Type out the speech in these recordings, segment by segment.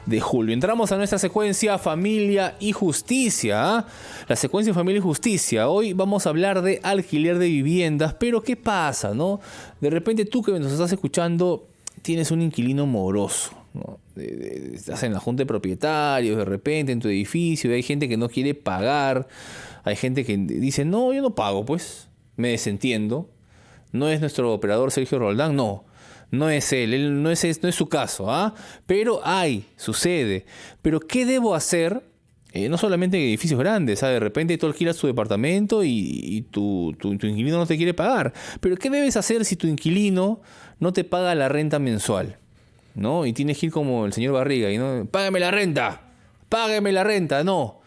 de julio. Entramos a nuestra secuencia Familia y Justicia. La secuencia Familia y Justicia. Hoy vamos a hablar de alquiler de viviendas, pero ¿qué pasa, no? De repente tú que nos estás escuchando tienes un inquilino moroso, ¿no? Estás en la junta de propietarios, de repente en tu edificio, y hay gente que no quiere pagar, hay gente que dice, no, yo no pago, pues, me desentiendo. No es nuestro operador Sergio Roldán, no. No es él no es su caso, ¿ah? Pero sucede. Pero ¿qué debo hacer? No solamente en edificios grandes, ¿ah? De repente tú alquilas tu departamento y tu inquilino no te quiere pagar. Pero ¿qué debes hacer si tu inquilino no te paga la renta mensual, ¿no? Y tienes que ir como el señor Barriga, y no, págame la renta, no.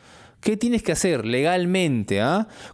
¿Qué tienes que hacer legalmente?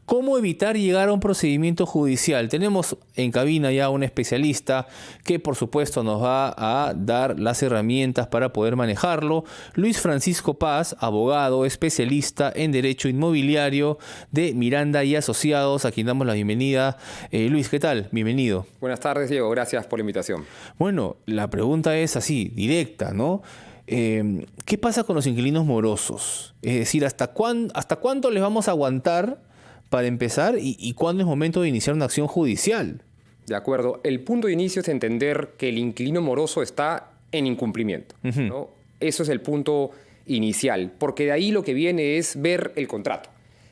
¿Cómo evitar llegar a un procedimiento judicial? Tenemos en cabina ya un especialista que por supuesto nos va a dar las herramientas para poder manejarlo. Luis Francisco Paz, abogado, especialista en Derecho Inmobiliario de Miranda y Asociados, a quien damos la bienvenida. Luis, ¿qué tal? Bienvenido. Buenas tardes, Diego. Gracias por la invitación. Bueno, la pregunta es así, directa, ¿no? ¿Qué pasa con los inquilinos morosos? Es decir, ¿hasta cuánto les vamos a aguantar para empezar y cuándo es momento de iniciar una acción judicial? De acuerdo. El punto de inicio es entender que el inquilino moroso está en incumplimiento, ¿no? Eso es el punto inicial, porque de ahí lo que viene es ver el contrato,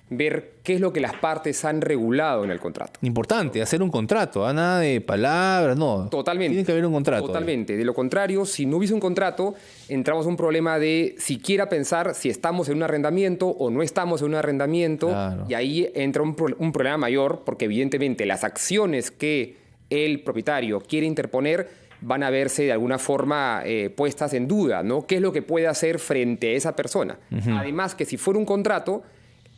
ver qué es lo que las partes han regulado en el contrato. Importante, hacer un contrato, nada de palabras, no. Totalmente. Tiene que haber un contrato. Totalmente. De lo contrario, si no hubiese un contrato, entramos a un problema de siquiera pensar si estamos en un arrendamiento o no estamos en un arrendamiento. Claro. Y ahí entra un problema mayor, porque evidentemente las acciones que el propietario quiere interponer van a verse de alguna forma puestas en duda, ¿no? ¿Qué es lo que puede hacer frente a esa persona? Además que si fuera un contrato,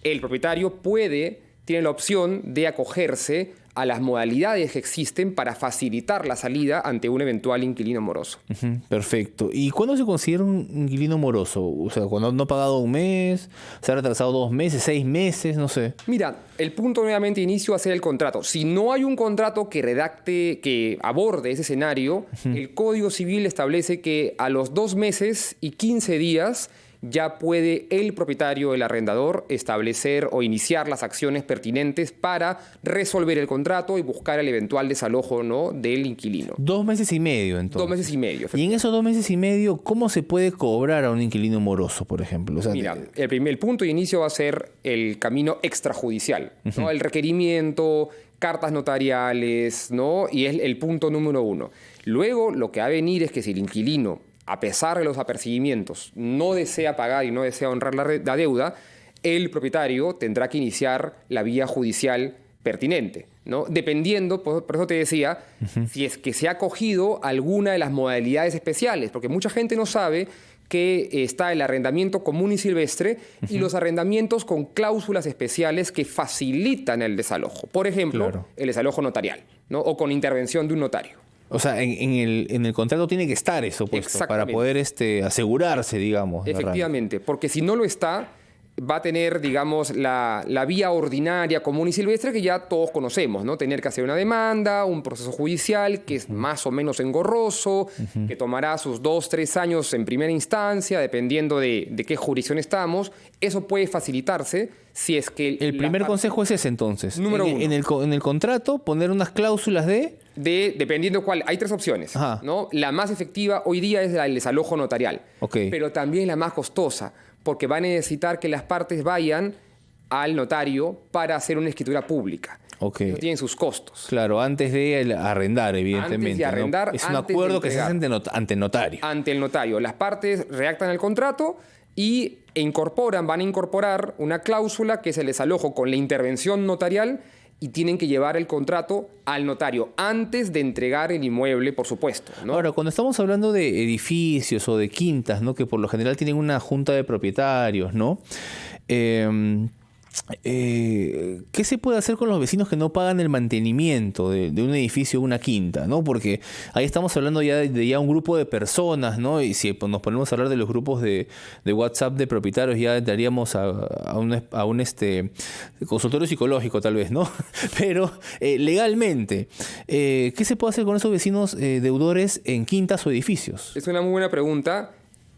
el propietario tiene la opción de acogerse a las modalidades que existen para facilitar la salida ante un eventual inquilino moroso. Perfecto. ¿Y cuándo se considera un inquilino moroso? O sea, cuando no ha pagado un mes, se ha retrasado 2 meses, 6 meses, no sé. Mira, el punto nuevamente de inicio va a ser el contrato. Si no hay un contrato que aborde ese escenario, el Código Civil establece que a los 2 meses y 15 días ya puede el propietario, el arrendador, establecer o iniciar las acciones pertinentes para resolver el contrato y buscar el eventual desalojo, ¿no?, del inquilino. 2 meses y medio, entonces. 2 meses y medio. Y en esos 2 meses y medio, ¿cómo se puede cobrar a un inquilino moroso, por ejemplo? O sea, mira, el punto de inicio va a ser el camino extrajudicial, ¿no? El requerimiento, cartas notariales, ¿no? Y es el punto número 1. Luego, lo que va a venir es que si el inquilino, a pesar de los apercibimientos, no desea pagar y no desea honrar la deuda, el propietario tendrá que iniciar la vía judicial pertinente, ¿no? Dependiendo, por eso te decía, si es que se ha acogido alguna de las modalidades especiales, porque mucha gente no sabe que está el arrendamiento común y silvestre y los arrendamientos con cláusulas especiales que facilitan el desalojo. Por ejemplo, el desalojo notarial, ¿no? O con intervención de un notario. O sea, en el contrato tiene que estar eso puesto para poder asegurarse, digamos. Efectivamente, porque si no lo está, va a tener, digamos, la vía ordinaria, común y silvestre que ya todos conocemos, ¿no? Tener que hacer una demanda, un proceso judicial que es más o menos engorroso, que tomará sus 2-3 años en primera instancia, dependiendo de qué jurisdicción estamos. Eso puede facilitarse si es que... El primer consejo es ese, entonces. Número 1. En el contrato, poner unas cláusulas dependiendo cuál. Hay 3 opciones, ¿no? La más efectiva hoy día es el desalojo notarial, pero también la más costosa, porque va a necesitar que las partes vayan al notario para hacer una escritura pública. Eso tiene sus costos. Claro, antes de arrendar, evidentemente. Antes de arrendar, ¿no? Es un acuerdo que se hace ante el notario. Ante el notario. Las partes redactan el contrato y van a incorporar una cláusula que es el desalojo con la intervención notarial, y tienen que llevar el contrato al notario antes de entregar el inmueble, por supuesto, ¿no? Ahora, cuando estamos hablando de edificios o de quintas, ¿no?, que por lo general tienen una junta de propietarios, ¿no? ¿Qué se puede hacer con los vecinos que no pagan el mantenimiento de un edificio o una quinta, ¿no? Porque ahí estamos hablando ya de un grupo de personas, ¿no? Y si nos ponemos a hablar de los grupos de WhatsApp de propietarios, ya entraríamos a un consultorio psicológico tal vez, ¿no? Pero legalmente, ¿qué se puede hacer con esos vecinos deudores en quintas o edificios? Es una muy buena pregunta.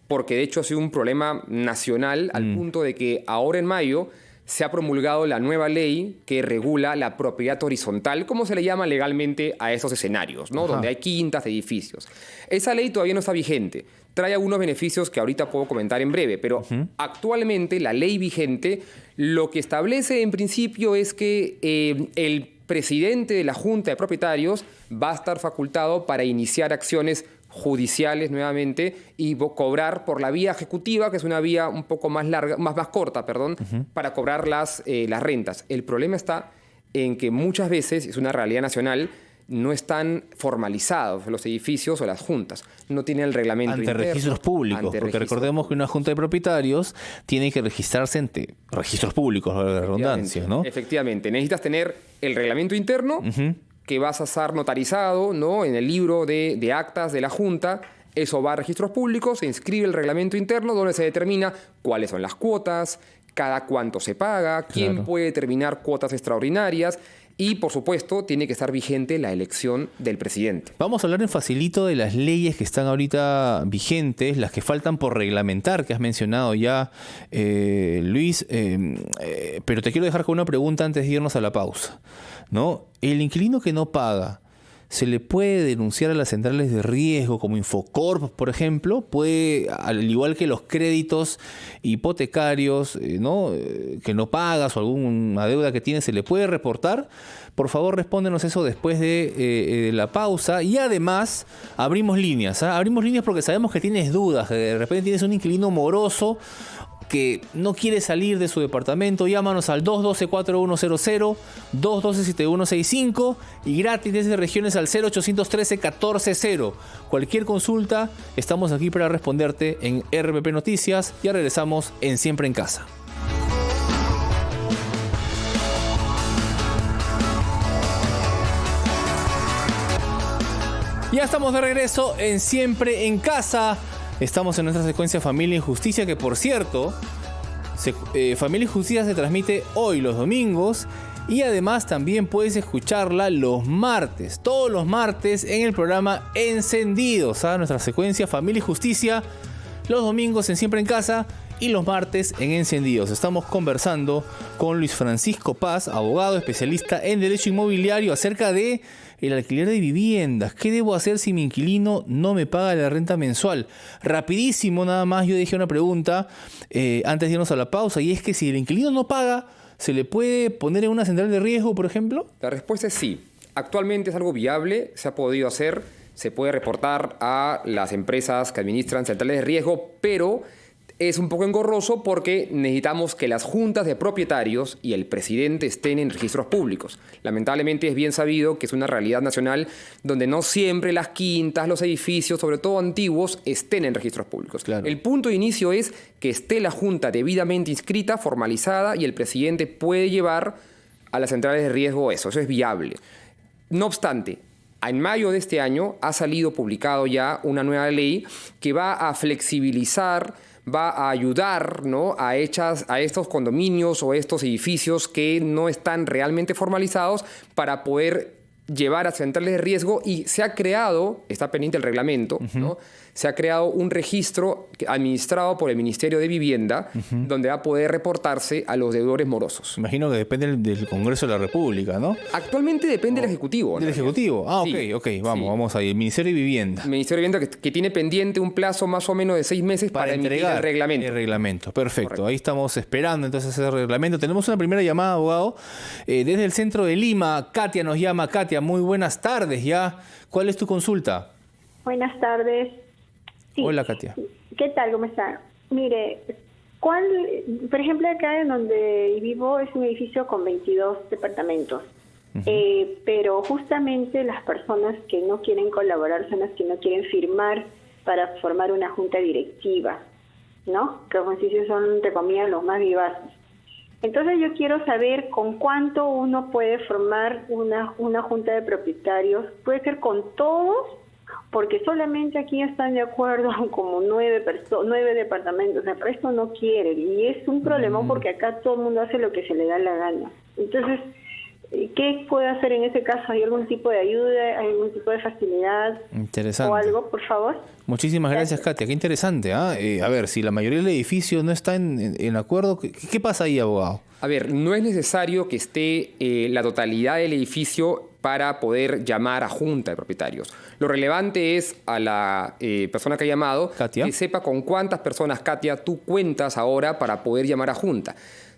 porque de hecho ha sido un problema nacional al punto de que ahora en mayo se ha promulgado la nueva ley que regula la propiedad horizontal, como se le llama legalmente a esos escenarios, ¿no? Donde hay quintas, edificios. Esa ley todavía no está vigente. Trae algunos beneficios que ahorita puedo comentar en breve, pero actualmente la ley vigente lo que establece en principio es que el presidente de la Junta de Propietarios va a estar facultado para iniciar acciones judiciales nuevamente y cobrar por la vía ejecutiva, que es una vía un poco más larga, más corta, perdón, para cobrar las rentas. El problema está en que muchas veces, es una realidad nacional, no están formalizados los edificios o las juntas. No tienen el reglamento ante interno. Registros públicos, porque recordemos que una junta de propietarios tiene que registrarse ante registros públicos, la redundancia, ¿no? Efectivamente. Necesitas tener el reglamento interno, que vas a estar notarizado, ¿no? En el libro de actas de la Junta. Eso va a registros públicos, se inscribe el reglamento interno donde se determina cuáles son las cuotas, cada cuánto se paga, quién puede determinar cuotas extraordinarias y, por supuesto, tiene que estar vigente la elección del presidente. Vamos a hablar en facilito de las leyes que están ahorita vigentes, las que faltan por reglamentar, que has mencionado ya, Luis, pero te quiero dejar con una pregunta antes de irnos a la pausa, ¿no? El inquilino que no paga, ¿se le puede denunciar a las centrales de riesgo como Infocorp, por ejemplo? Puede, al igual que los créditos hipotecarios, ¿no? Que no pagas o alguna deuda que tienes, ¿se le puede reportar? Por favor, respóndenos eso después de la pausa. Y además, abrimos líneas. Abrimos líneas porque sabemos que tienes dudas. De repente tienes un inquilino moroso que no quiere salir de su departamento. Llámanos al 212-4100, 212-7165 y gratis desde regiones al 0813-140. Cualquier consulta, estamos aquí para responderte en RPP Noticias. Ya regresamos en Siempre en Casa. Ya estamos de regreso en Siempre en Casa. Estamos en nuestra secuencia Familia y Justicia, que por cierto, Familia y Justicia se transmite hoy los domingos y además también puedes escucharla los martes, todos los martes en el programa Encendidos, nuestra secuencia Familia y Justicia, los domingos en Siempre en Casa y los martes en Encendidos. Estamos conversando con Luis Francisco Paz, abogado especialista en Derecho Inmobiliario, acerca de el alquiler de viviendas. ¿Qué debo hacer si mi inquilino no me paga la renta mensual? Rapidísimo, nada más, yo dejé una pregunta antes de irnos a la pausa, y es que si el inquilino no paga, ¿se le puede poner en una central de riesgo, por ejemplo? La respuesta es sí. Actualmente es algo viable, se ha podido hacer, se puede reportar a las empresas que administran centrales de riesgo, pero es un poco engorroso porque necesitamos que las juntas de propietarios y el presidente estén en registros públicos. Lamentablemente es bien sabido que es una realidad nacional donde no siempre las quintas, los edificios, sobre todo antiguos, estén en registros públicos. Claro. El punto de inicio es que esté la junta debidamente inscrita, formalizada, y el presidente puede llevar a las centrales de riesgo eso es viable. No obstante, en mayo de este año ha salido publicado ya una nueva ley que va a flexibilizar, va a ayudar, ¿no?, a estos condominios o estos edificios que no están realmente formalizados para poder llevar a centrales de riesgo, y se ha creado, está pendiente el reglamento, ¿no? Se ha creado un registro administrado por el Ministerio de Vivienda donde va a poder reportarse a los deudores morosos. Imagino que depende del Congreso de la República, ¿no? Actualmente depende del Ejecutivo. ¿Del Ejecutivo? Sí, ok, vamos ahí. El Ministerio de Vivienda. El Ministerio de Vivienda que tiene pendiente un plazo más o menos de 6 meses para entregar el reglamento. El reglamento, perfecto. Correcto. Ahí estamos esperando entonces ese reglamento. Tenemos una primera llamada, abogado. Desde el centro de Lima, Katia nos llama. Katia, muy buenas tardes ya. ¿Cuál es tu consulta? Buenas tardes. Sí. Hola, Katia. ¿Qué tal? ¿Cómo está? Mire, por ejemplo, acá en donde vivo es un edificio con 22 departamentos, pero justamente las personas que no quieren colaborar son las que no quieren firmar para formar una junta directiva, ¿no? Que como si son, entre comillas, los más vivaces. Entonces yo quiero saber con cuánto uno puede formar una junta de propietarios. ¿Puede ser con todos? Porque solamente aquí están de acuerdo como 9 departamentos. El resto no quieren. Y es un problema porque acá todo el mundo hace lo que se le da la gana. Entonces, ¿Qué puedo hacer en ese caso? ¿Hay algún tipo de ayuda? ¿Hay algún tipo de facilidad? Interesante. ¿O algo, por favor? Muchísimas gracias, Katia. Qué interesante. A ver, si la mayoría del edificio no está en acuerdo, ¿qué pasa ahí, abogado? A ver, no es necesario que esté la totalidad del edificio para poder llamar a junta de propietarios. Lo relevante es a la persona que ha llamado, Katia, que sepa con cuántas personas, Katia, tú cuentas ahora para poder llamar a junta.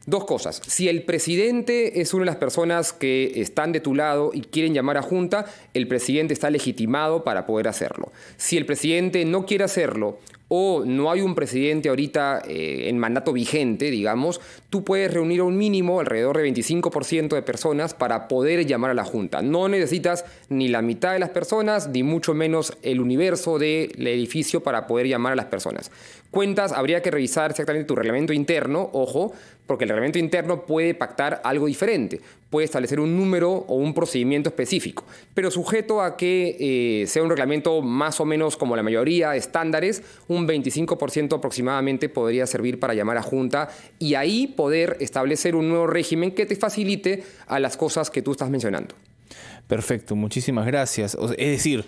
Dos cosas. Si el presidente es una de las personas que están de tu lado y quieren llamar a junta, el presidente está legitimado para poder hacerlo. Si el presidente no quiere hacerlo o no hay un presidente ahorita en mandato vigente, digamos, tú puedes reunir a un mínimo alrededor de 25% de personas para poder llamar a la junta. No necesitas ni la mitad de las personas, ni mucho menos el universo del edificio para poder llamar a las personas. Cuentas, habría que revisar exactamente tu reglamento interno, ojo, porque el reglamento interno puede pactar algo diferente. Puede establecer un número o un procedimiento específico, pero sujeto a que sea un reglamento más o menos como la mayoría de estándares, un 25% aproximadamente podría servir para llamar a junta y ahí poder establecer un nuevo régimen que te facilite a las cosas que tú estás mencionando. Perfecto, muchísimas gracias. Es decir,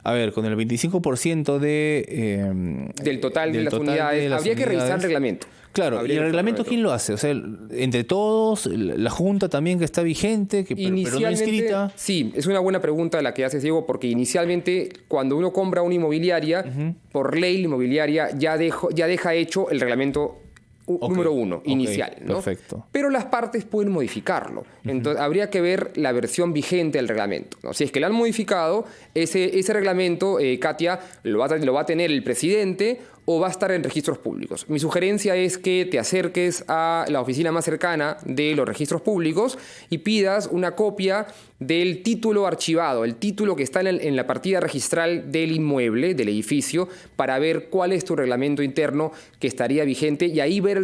a ver, con el 25% del total de las unidades, habría que revisar el reglamento. Claro, ¿y el reglamento quién lo hace? O sea, entre todos, la Junta también que está vigente, pero no inscrita. Sí, es una buena pregunta la que haces, Diego, porque inicialmente cuando uno compra una inmobiliaria, por ley la inmobiliaria ya deja hecho el reglamento número 1, inicial, ¿no? Perfecto. Pero las partes pueden modificarlo. Entonces, habría que ver la versión vigente del reglamento, ¿no? Si es que lo han modificado, ese reglamento, Katia, lo va a tener el presidente o va a estar en registros públicos. Mi sugerencia es que te acerques a la oficina más cercana de los registros públicos y pidas una copia del título archivado, el título que está en la partida registral del inmueble, del edificio, para ver cuál es tu reglamento interno que estaría vigente y ahí ver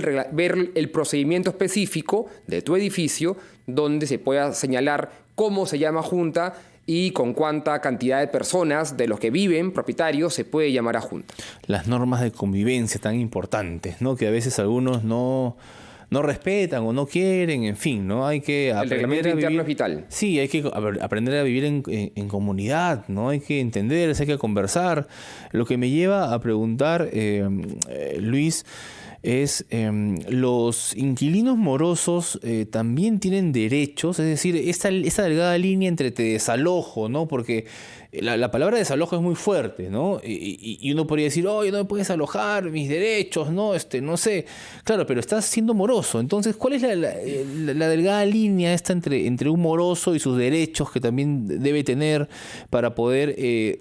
el procedimiento específico de tu edificio donde se pueda señalar cómo se llama junta y con cuánta cantidad de personas de los que viven, propietarios, se puede llamar a junta. Las normas de convivencia tan importantes, ¿no? Que a veces algunos no respetan o no quieren, en fin, ¿no? Hay que aprender el reglamento interno es vital. Sí, hay que aprender a vivir en comunidad, ¿no? Hay que entenderse, hay que conversar. Lo que me lleva a preguntar, Luis, es los inquilinos morosos también tienen derechos, es decir, esta delgada línea entre te desalojo, ¿no? Porque la palabra desalojo es muy fuerte, ¿no? Y uno podría decir, oye, no me puedes alojar, mis derechos, ¿no? No sé. Claro, pero estás siendo moroso. Entonces, ¿cuál es la delgada línea esta entre un moroso y sus derechos que también debe tener para poder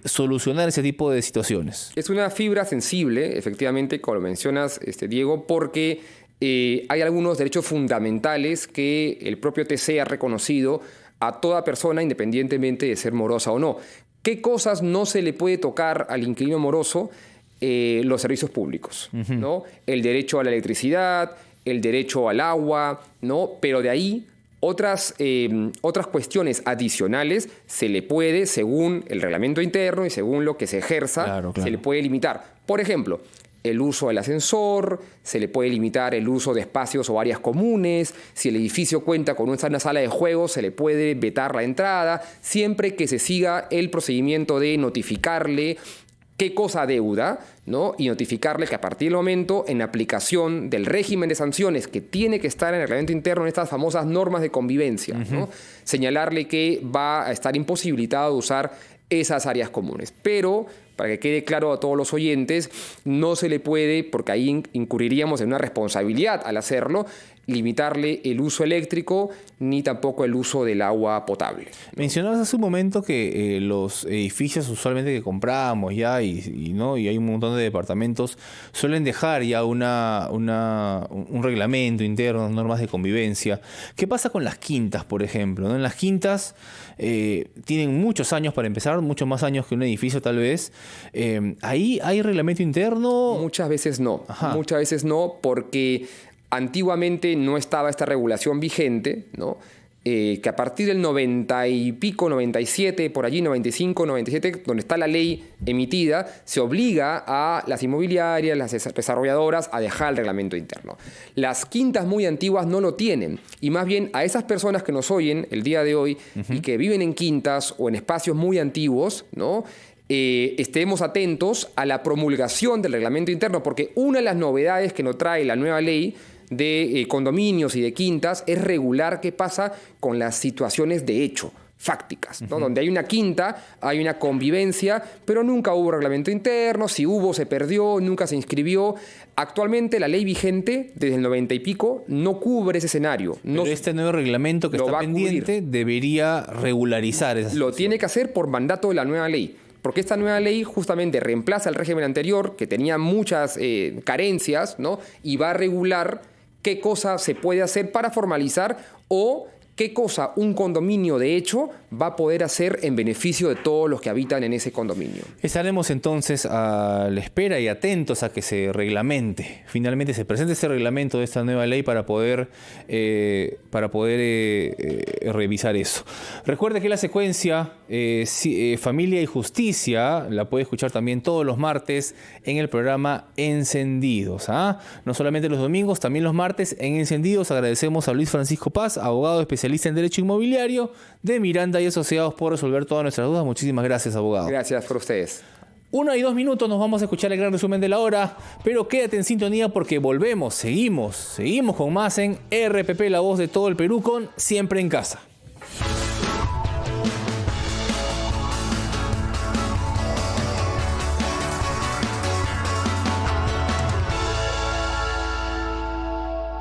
solucionar ese tipo de situaciones? Es una fibra sensible, efectivamente, como lo mencionas, Diego, porque hay algunos derechos fundamentales que el propio TC ha reconocido a toda persona independientemente de ser morosa o no. ¿Qué cosas no se le puede tocar al inquilino moroso? Los servicios públicos, ¿no? El derecho a la electricidad, el derecho al agua, ¿no? Pero de ahí otras cuestiones adicionales se le puede, según el reglamento interno y según lo que se ejerza, claro. Se le puede limitar. Por ejemplo, el uso del ascensor, se le puede limitar el uso de espacios o áreas comunes, si el edificio cuenta con una sala de juegos, se le puede vetar la entrada, siempre que se siga el procedimiento de notificarle qué cosa deuda, ¿no? Y notificarle que a partir del momento, en aplicación del régimen de sanciones que tiene que estar en el reglamento interno, en estas famosas normas de convivencia, ¿no? Señalarle que va a estar imposibilitado de usar esas áreas comunes. Pero, para que quede claro a todos los oyentes, no se le puede, porque ahí incurriríamos en una responsabilidad al hacerlo, limitarle el uso eléctrico ni tampoco el uso del agua potable. Mencionabas hace un momento que los edificios usualmente que compramos ya y hay un montón de departamentos suelen dejar ya un reglamento interno, normas de convivencia. ¿Qué pasa con las quintas, por ejemplo? ¿No? En las quintas tienen muchos años para empezar, muchos más años que un edificio tal vez. ¿Ahí hay reglamento interno? Muchas veces no. Ajá. Muchas veces no, porque antiguamente no estaba esta regulación vigente, ¿no? que a partir del 90 y pico, 97, por allí 95, 97, donde está la ley emitida, se obliga a las inmobiliarias, las desarrolladoras a dejar el reglamento interno. Las quintas muy antiguas no lo tienen, y más bien a esas personas que nos oyen el día de hoy y que viven en quintas o en espacios muy antiguos, ¿no? Estemos atentos a la promulgación del reglamento interno, porque una de las novedades que nos trae la nueva ley de condominios y de quintas es regular qué pasa con las situaciones de hecho, fácticas, ¿no? Donde hay una quinta, hay una convivencia, pero nunca hubo reglamento interno, si hubo se perdió, nunca se inscribió. Actualmente la ley vigente, desde el 90 y pico, no cubre ese escenario. Pero este nuevo reglamento que está pendiente debería regularizar esa situación. Lo tiene que hacer por mandato de la nueva ley. Porque esta nueva ley justamente reemplaza el régimen anterior, que tenía muchas carencias, ¿no? Y va a regular qué cosa se puede hacer para formalizar o qué cosa un condominio de hecho va a poder hacer en beneficio de todos los que habitan en ese condominio. Estaremos entonces a la espera y atentos a que se reglamente, finalmente se presente ese reglamento de esta nueva ley para poder revisar eso. Recuerde que la secuencia Familia y Justicia la puede escuchar también todos los martes en el programa Encendidos, ¿ah? No solamente los domingos, también los martes en Encendidos. Agradecemos a Luis Francisco Paz, abogado especialista en Derecho Inmobiliario de Miranda y Asociados, por resolver todas nuestras dudas. Muchísimas gracias, abogado. Gracias por ustedes. 1 y 2 minutos, nos vamos a escuchar el gran resumen de la hora, pero quédate en sintonía porque volvemos, seguimos con más en RPP, la voz de todo el Perú, con Siempre en Casa.